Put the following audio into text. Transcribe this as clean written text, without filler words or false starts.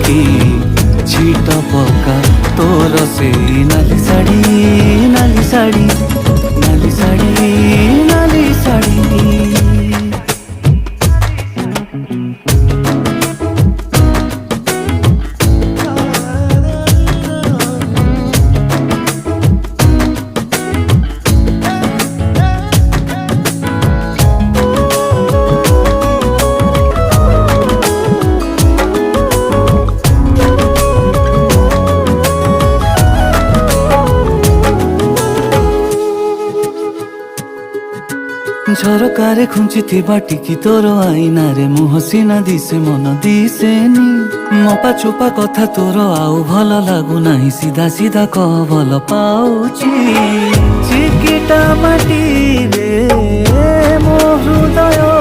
କି ଛିଟ ପକା ତୋର ସେଇ ନାଲି ଶାଢ଼ୀ ନାଲି ଶାଢ଼ୀ ନାଲି ଶାଢ଼ୀ ନାଲି ଶାଢ଼ୀ। ଝରକାରେ ଖୁଞ୍ଚିଥିବା ଟିକି ତୋର ଆଇନାରେ ମୁହଁ ସିନା ଦିଶେ ମନ ଦିଶେନି। ମପା ଚୋପା କଥା ତୋର ଆଉ ଭଲ ଲାଗୁନାହିଁ, ସିଧା ସିଧା କହ ଭଲ ପାଉଛି। ଚିକିଟା ମାଟିରେ ମୋ ହୃଦୟ